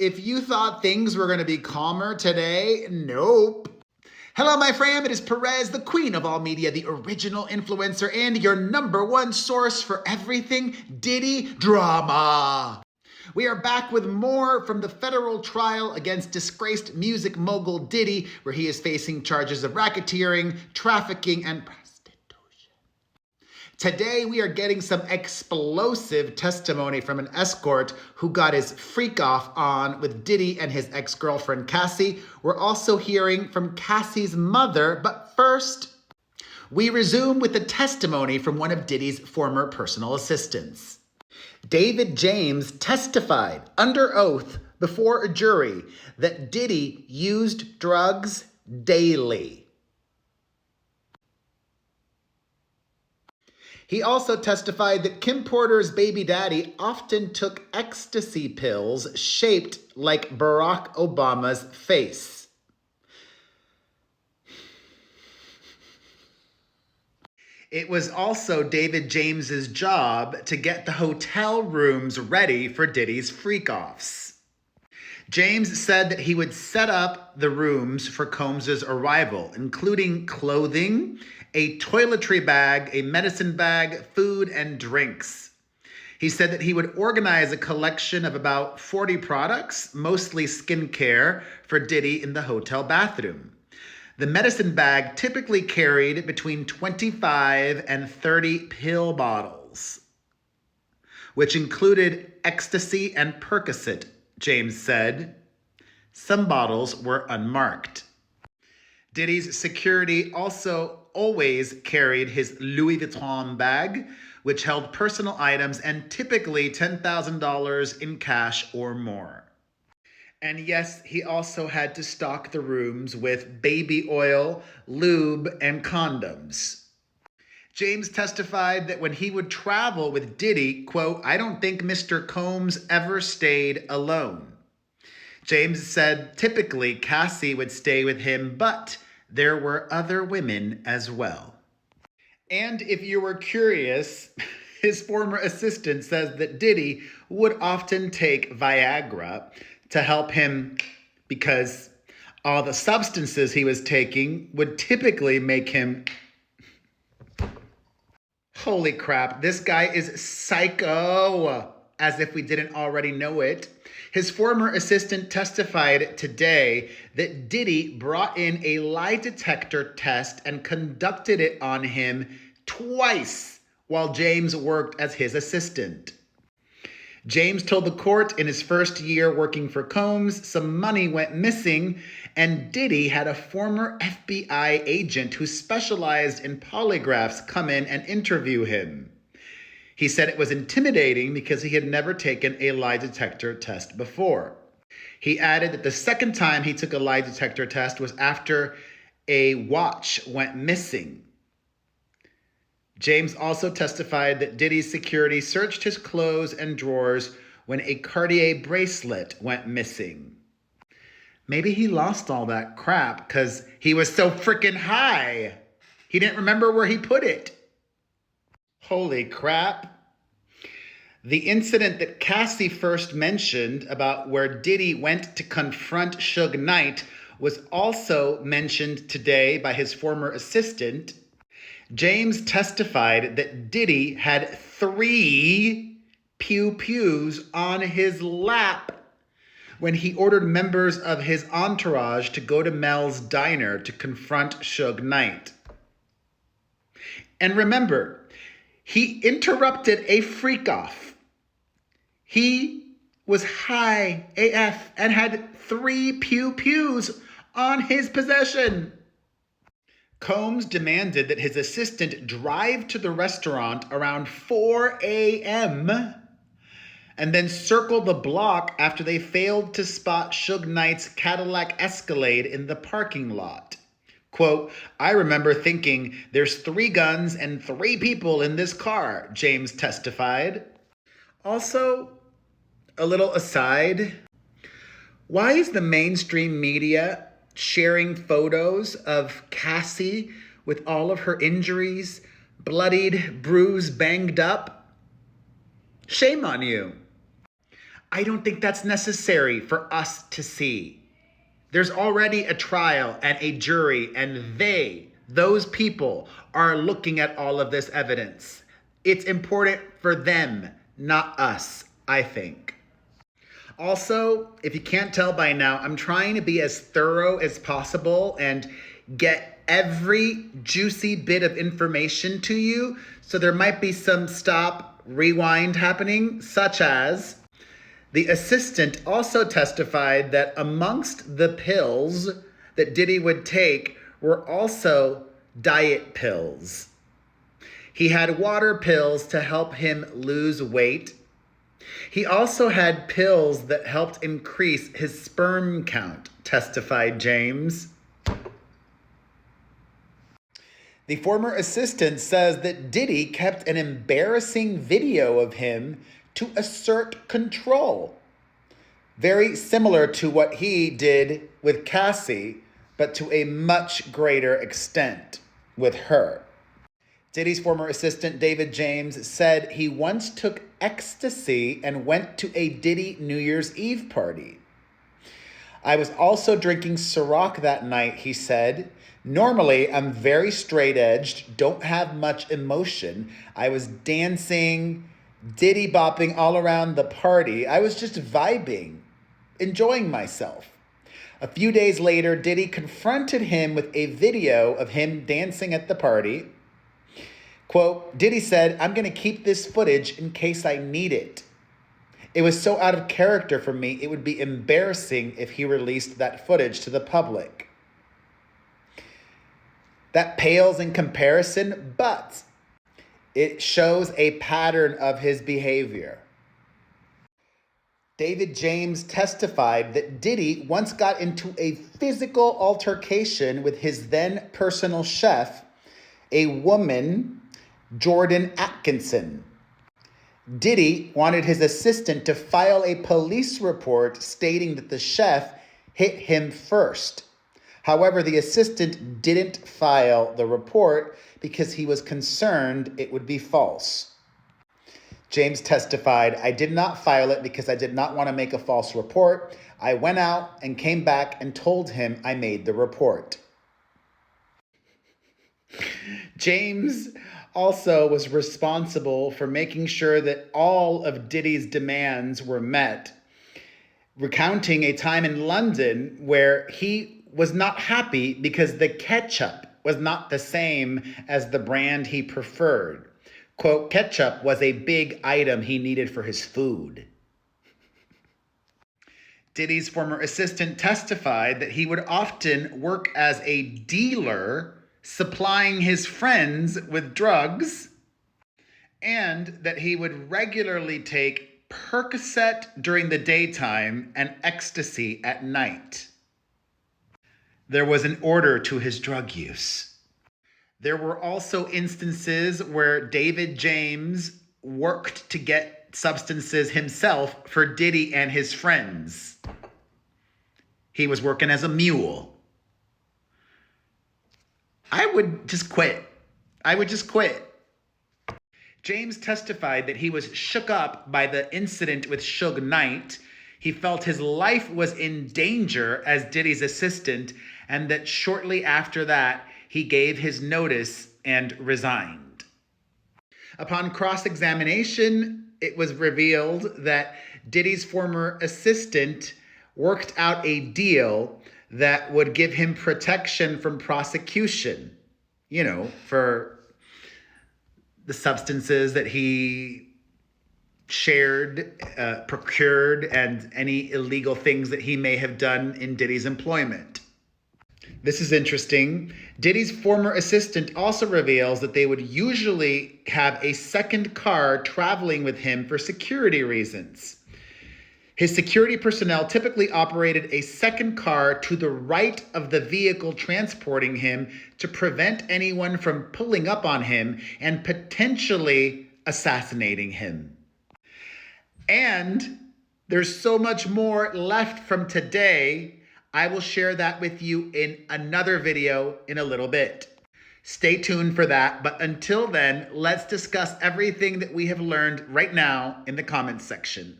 If you thought things were going to be calmer today, nope. Hello, my fam. It is Perez, the queen of all media, the original influencer, and your #1 source for everything Diddy drama. We are back with more from the federal trial against disgraced music mogul Diddy, where he is facing charges of racketeering, trafficking, and prostitution. Today, we are getting some explosive testimony from an escort who got his freak off on with Diddy and his ex-girlfriend Cassie. We're also hearing from Cassie's mother, but first, we resume with the testimony from one of Diddy's former personal assistants. David James testified under oath before a jury that Diddy used drugs daily. He also testified that Kim Porter's baby daddy often took ecstasy pills shaped like Barack Obama's face. It was also David James's job to get the hotel rooms ready for Diddy's freak-offs. James said that he would set up the rooms for Combs's arrival, including clothing, a toiletry bag, a medicine bag, food, and drinks. He said that he would organize a collection of about 40 products, mostly skincare, for Diddy in the hotel bathroom. The medicine bag typically carried between 25 and 30 pill bottles, which included ecstasy and Percocet, James said. Some bottles were unmarked. Diddy's security also always carried his Louis Vuitton bag, which held personal items and typically $10,000 in cash or more. And yes, he also had to stock the rooms with baby oil, lube, and condoms. James testified that when he would travel with Diddy, quote, "I don't think Mr. Combs ever stayed alone." James said typically Cassie would stay with him, but there were other women as well. And if you were curious, his former assistant says that Diddy would often take Viagra to help him because all the substances he was taking would typically make him... Holy crap, this guy is psycho, as if we didn't already know it. His former assistant testified today that Diddy brought in a lie detector test and conducted it on him twice while James worked as his assistant. James told the court in his first year working for Combs, some money went missing, and Diddy had a former FBI agent who specialized in polygraphs come in and interview him. He said it was intimidating because he had never taken a lie detector test before. He added that the second time he took a lie detector test was after a watch went missing. James also testified that Diddy's security searched his clothes and drawers when a Cartier bracelet went missing. Maybe he lost all that crap because he was so freaking high. He didn't remember where he put it. Holy crap. The incident that Cassie first mentioned about where Diddy went to confront Suge Knight was also mentioned today by his former assistant. James testified that Diddy had 3 pew-pews on his lap when he ordered members of his entourage to go to Mel's diner to confront Suge Knight. And remember, he interrupted a freak-off. He was high AF and had 3 pew-pews on his possession. Combs demanded that his assistant drive to the restaurant around 4 a.m. and then circle the block after they failed to spot Suge Knight's Cadillac Escalade in the parking lot. Quote, "I remember thinking there's 3 guns and 3 people in this car," James testified. Also, a little aside, why is the mainstream media sharing photos of Cassie with all of her injuries, bloodied, bruised, banged up? Shame on you. I don't think that's necessary for us to see. There's already a trial and a jury, and those people, are looking at all of this evidence. It's important for them, not us, I think. Also, if you can't tell by now, I'm trying to be as thorough as possible and get every juicy bit of information to you. So there might be some stop, rewind happening, such as the assistant also testified that amongst the pills that Diddy would take were also diet pills. He had water pills to help him lose weight. He also had pills that helped increase his sperm count, testified James. The former assistant says that Diddy kept an embarrassing video of him to assert control. Very similar to what he did with Cassie, but to a much greater extent with her. Diddy's former assistant, David James, said he once took ecstasy and went to a Diddy New Year's Eve party. I was also drinking Ciroc that night, he said. Normally, I'm very straight-edged, don't have much emotion. I was dancing, Diddy bopping all around the party. I was just vibing, enjoying myself. A few days later, Diddy confronted him with a video of him dancing at the party. Quote, Diddy said, I'm going to keep this footage in case I need it. It was so out of character for me, it would be embarrassing if he released that footage to the public. That pales in comparison, but it shows a pattern of his behavior. David James testified that Diddy once got into a physical altercation with his then personal chef, a woman, Jordan Atkinson. Diddy wanted his assistant to file a police report stating that the chef hit him first. However, the assistant didn't file the report because he was concerned it would be false. James testified, I did not file it because I did not want to make a false report. I went out and came back and told him I made the report. James also was responsible for making sure that all of Diddy's demands were met, recounting a time in London where he was not happy because the ketchup was not the same as the brand he preferred. Quote, ketchup was a big item he needed for his food. Diddy's former assistant testified that he would often work as a dealer, supplying his friends with drugs, and that he would regularly take Percocet during the daytime and ecstasy at night. There was an order to his drug use. There were also instances where David James worked to get substances himself for Diddy and his friends. He was working as a mule. I would just quit. James testified that he was shook up by the incident with Suge Knight. He felt his life was in danger as Diddy's assistant, and that shortly after that, he gave his notice and resigned. Upon cross-examination, it was revealed that Diddy's former assistant worked out a deal that would give him protection from prosecution, for the substances that he shared, procured, and any illegal things that he may have done in Diddy's employment. This is interesting. Diddy's former assistant also reveals that they would usually have a second car traveling with him for security reasons. His security personnel typically operated a second car to the right of the vehicle transporting him to prevent anyone from pulling up on him and potentially assassinating him. And there's so much more left from today. I will share that with you in another video in a little bit. Stay tuned for that. But until then, let's discuss everything that we have learned right now in the comments section.